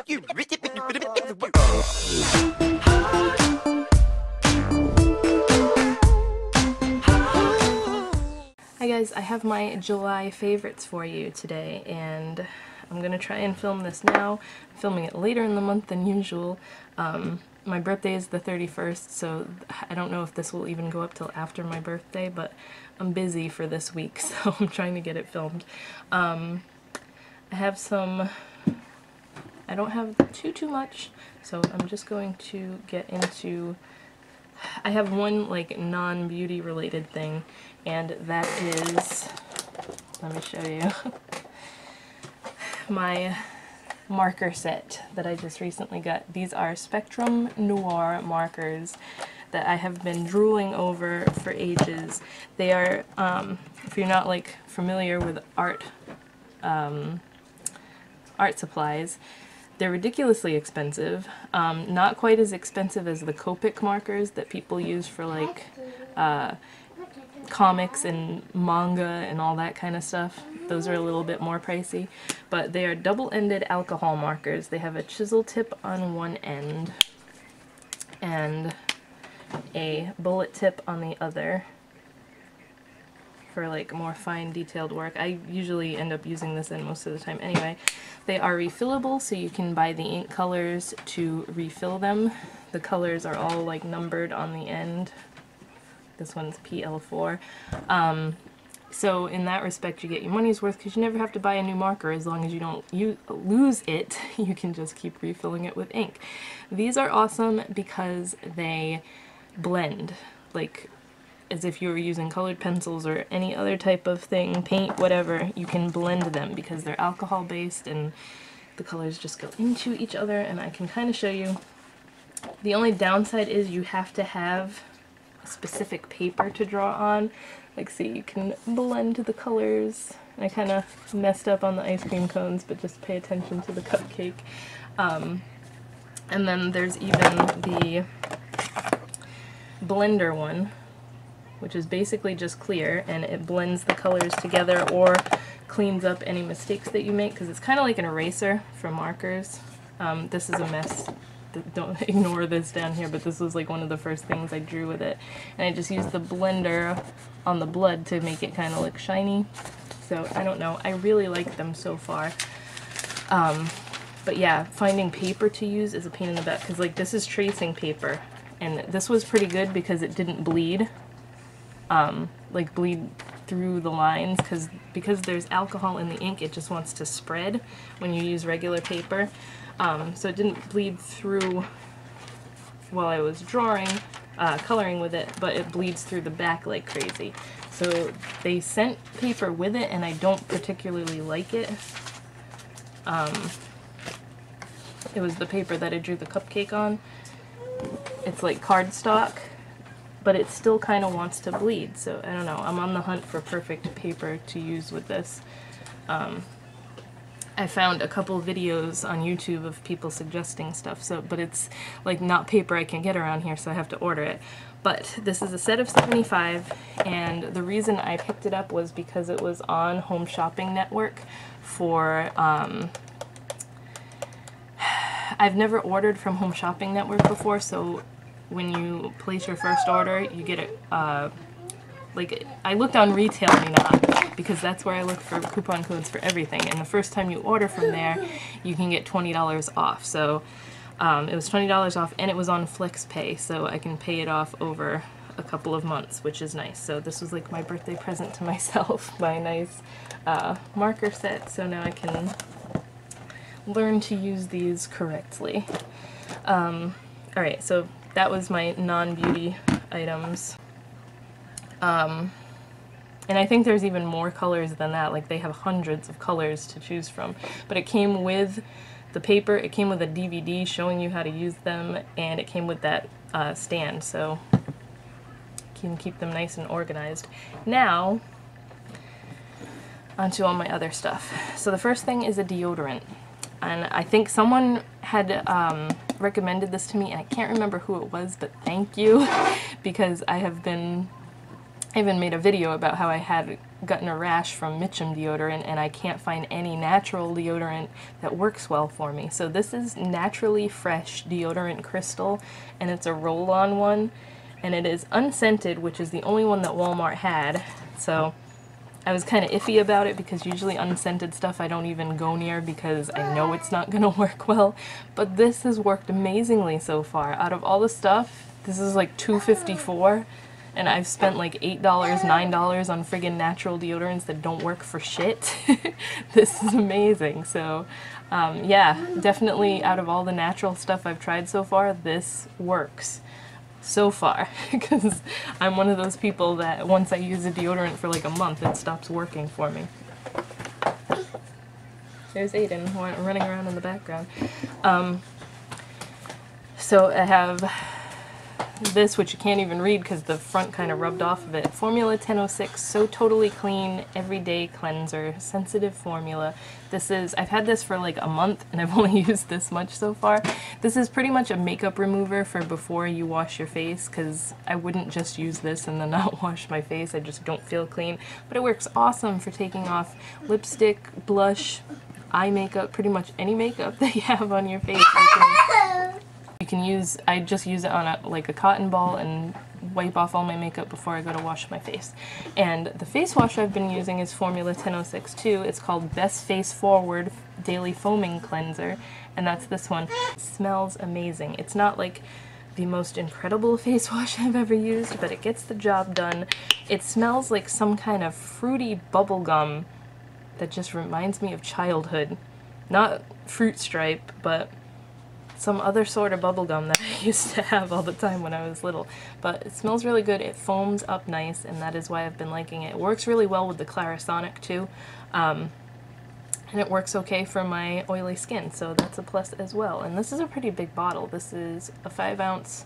Hi guys, I have my July favorites for you today, and I'm gonna try and film this now. I'm filming it later in the month than usual. My birthday is the 31st, so I don't know if this will even go up till after my birthday, but I'm busy for this week, so I'm trying to get it filmed. I have some... I don't have too much, so I'm just going to get into... I have one like non-beauty related thing, and that is, let me show you, my marker set that I just recently got. These are Spectrum Noir markers that I have been drooling over for ages. They are, if you're not like familiar with art supplies, they're ridiculously expensive. Not quite as expensive as the Copic markers that people use for like comics and manga and all that kind of stuff. Those are a little bit more pricey, but they are double-ended alcohol markers. They have a chisel tip on one end and a bullet tip on the other for like more fine detailed work. I usually end up using this in most of the time anyway. They are refillable, so you can buy the ink colors to refill them. The colors are all like numbered on the end. This one's PL4. So in that respect you get your money's worth because you never have to buy a new marker as long as you don't lose it. You can just keep refilling it with ink. These are awesome because they blend, like as if you were using colored pencils or any other type of thing, paint, whatever, you can blend them because they're alcohol based and the colors just go into each other, and I can kind of show you. The only downside is you have to have a specific paper to draw on. Like, see, you can blend the colors. I kind of messed up on the ice cream cones, but just pay attention to the cupcake. And then there's even the blender one, which is basically just clear, and it blends the colors together or cleans up any mistakes that you make, because it's kind of like an eraser for markers. This is a mess. Don't ignore this down here, but this was like one of the first things I drew with it. And I just used the blender on the blood to make it kind of look shiny. So, I don't know. I really like them so far. But yeah, finding paper to use is a pain in the butt, because like this is tracing paper, and this was pretty good because it didn't bleed. Like bleed through the lines, because there's alcohol in the ink, it just wants to spread when you use regular paper. So it didn't bleed through while I was drawing, coloring with it, but it bleeds through the back like crazy. So they sent paper with it, and I don't particularly like it. It was the paper that I drew the cupcake on. It's like cardstock, but it still kind of wants to bleed, so I don't know. I'm on the hunt for perfect paper to use with this. I found a couple videos on YouTube of people suggesting stuff, so but it's like not paper I can get around here, so I have to order it. But this is a set of 75, and the reason I picked it up was because it was on Home Shopping Network for I've never ordered from Home Shopping Network before, so when you place your first order, you get it, like, I looked on RetailMeNot, because that's where I look for coupon codes for everything, and the first time you order from there, you can get $20 off, so it was $20 off, and it was on FlexPay, so I can pay it off over a couple of months, which is nice. So this was like my birthday present to myself, my nice marker set, so now I can learn to use these correctly. Alright, so that was my non-beauty items. And I think there's even more colors than that, like they have hundreds of colors to choose from. But it came with the paper, it came with a DVD showing you how to use them, and it came with that stand, so you can keep them nice and organized. Now, onto all my other stuff. So the first thing is a deodorant. And I think someone had recommended this to me, and I can't remember who it was, but thank you, because I have been I even made a video about how I had gotten a rash from Mitchum deodorant and I can't find any natural deodorant that works well for me. So this is Naturally Fresh Deodorant Crystal, and it's a roll-on one, and it is unscented, which is the only one that Walmart had. So I was kind of iffy about it because usually unscented stuff I don't even go near because I know it's not going to work well. But this has worked amazingly so far. Out of all the stuff, this is like $2.54. And I've spent like $8, $9 on friggin' natural deodorants that don't work for shit. This is amazing. So, yeah, definitely out of all the natural stuff I've tried so far, this works. So far. Because I'm one of those people that once I use a deodorant for like a month, it stops working for me. There's Aiden running around in the background. So I have this, which you can't even read because the front kind of rubbed off of it. Formula 1006, So Totally Clean Everyday Cleanser, Sensitive Formula. This is, I've had this for like a month and I've only used this much so far. This is pretty much a makeup remover for before you wash your face, because I wouldn't just use this and then not wash my face. I just don't feel clean. But it works awesome for taking off lipstick, blush, eye makeup, pretty much any makeup that you have on your face. You can use, I just use it on like a cotton ball and wipe off all my makeup before I go to wash my face. And the face wash I've been using is Formula 1006 too. It's called Best Face Forward Daily Foaming Cleanser, and that's this one. It smells amazing. It's not like the most incredible face wash I've ever used, but it gets the job done. It smells like some kind of fruity bubble gum that just reminds me of childhood. Not Fruit Stripe, but some other sort of bubblegum that I used to have all the time when I was little. But it smells really good, it foams up nice, and that is why I've been liking it. It works really well with the Clarisonic too, and it works okay for my oily skin, so that's a plus as well. And this is a pretty big bottle. This is a 5-ounce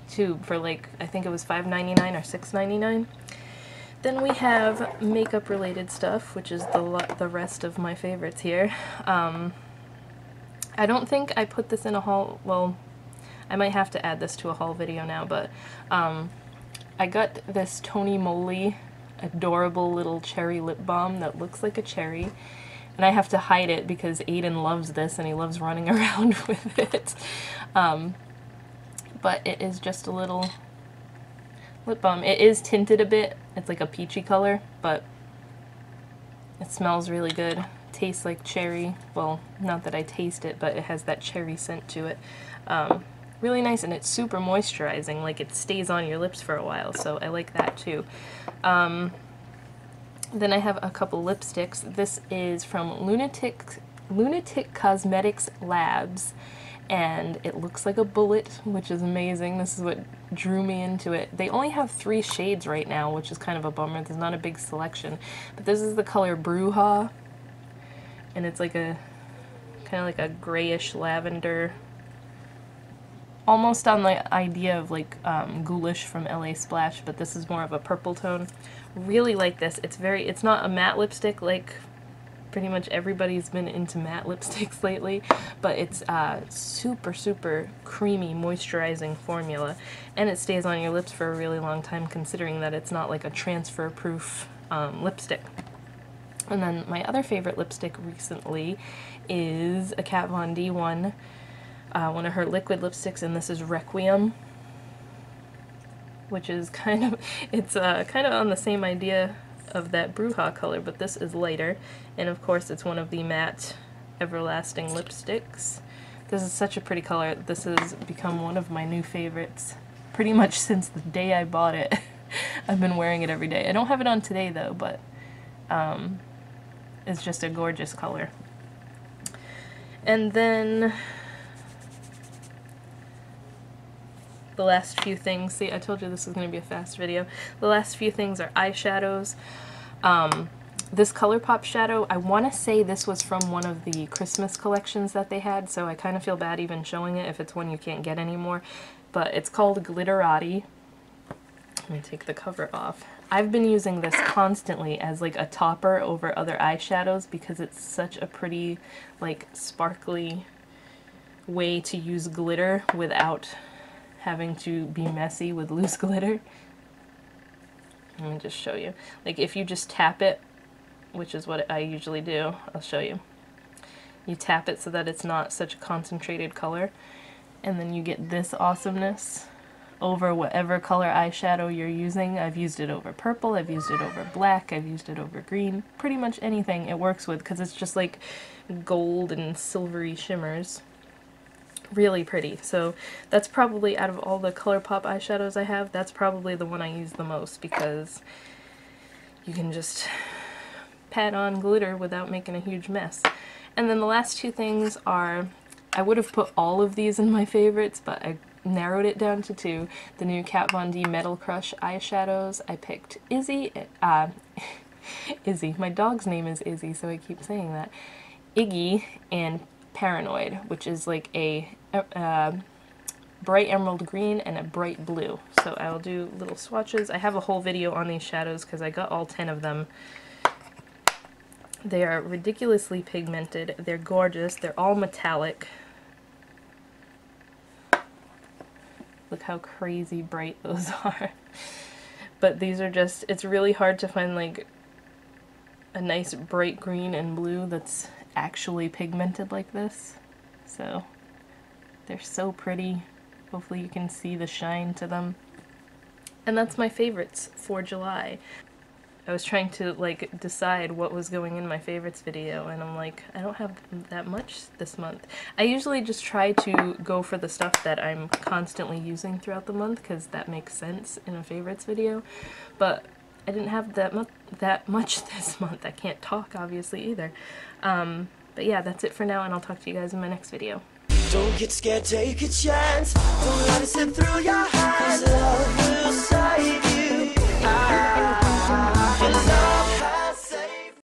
tube for like, I think it was $5.99 or $6.99. Then we have makeup related stuff, which is the rest of my favorites here. I don't think I put this in a haul, well, I might have to add this to a haul video now, but I got this Tony Moly adorable little cherry lip balm that looks like a cherry, and I have to hide it because Aiden loves this and he loves running around with it. But it is just a little lip balm. It is tinted a bit, it's like a peachy color, but it smells really good. Tastes like cherry. Well, not that I taste it, but it has that cherry scent to it. Really nice, and it's super moisturizing, like it stays on your lips for a while, so I like that too. Then I have a couple lipsticks. This is from Lunatic Cosmetics Labs, and it looks like a bullet, which is amazing. This is what drew me into it. They only have 3 shades right now, which is kind of a bummer. There's not a big selection, but this is the color Bruja. And it's like a kind of like a grayish lavender, almost on the idea of like Ghoulish from LA Splash, but this is more of a purple tone. Really like this. It's not a matte lipstick like pretty much everybody's been into matte lipsticks lately, but it's super creamy moisturizing formula, and it stays on your lips for a really long time, considering that it's not like a transfer proof lipstick. And then my other favorite lipstick recently is a Kat Von D one of her liquid lipsticks, and this is Requiem, which is kind of, it's kind of on the same idea of that Bruja color, but this is lighter, and of course it's one of the matte Everlasting lipsticks. This is such a pretty color. This has become one of my new favorites pretty much since the day I bought it. I've been wearing it every day. I don't have it on today though, but it's just a gorgeous color. And then the last few things, see, I told you this was going to be a fast video. The last few things are eyeshadows. This ColourPop shadow, I want to say this was from one of the Christmas collections that they had, so I kind of feel bad even showing it if it's one you can't get anymore. But it's called Glitterati. Let me take the cover off. I've been using this constantly as like a topper over other eyeshadows because it's such a pretty, like, sparkly way to use glitter without having to be messy with loose glitter. Let me just show you. Like if you just tap it, which is what I usually do, I'll show you. You tap it so that it's not such a concentrated color, and then you get this awesomeness over whatever color eyeshadow you're using. I've used it over purple, I've used it over black, I've used it over green, pretty much anything it works with because it's just like gold and silvery shimmers. Really pretty. So that's probably, out of all the ColourPop eyeshadows I have, that's probably the one I use the most because you can just pat on glitter without making a huge mess. And then the last two things are, I would have put all of these in my favorites, but I narrowed it down to two. The new Kat Von D Metal Crush eyeshadows. I picked Izzy, Izzy, my dog's name is Izzy, so I keep saying that, Iggy, and Paranoid, which is like a bright emerald green and a bright blue. So I'll do little swatches. I have a whole video on these shadows because I got all 10 of them. They are ridiculously pigmented. They're gorgeous. They're all metallic. Look how crazy bright those are. But these are just, it's really hard to find like a nice bright green and blue that's actually pigmented like this. So they're so pretty. Hopefully you can see the shine to them. And that's my favorites for July. I was trying to like decide what was going in my favorites video, and I'm like, I don't have that much this month. I usually just try to go for the stuff that I'm constantly using throughout the month because that makes sense in a favorites video, but I didn't have that much this month. I can't talk obviously either. But yeah, that's it for now, and I'll talk to you guys in my next video. Don't get scared, take a chance. Don't let it slip through your hands. Love will save you.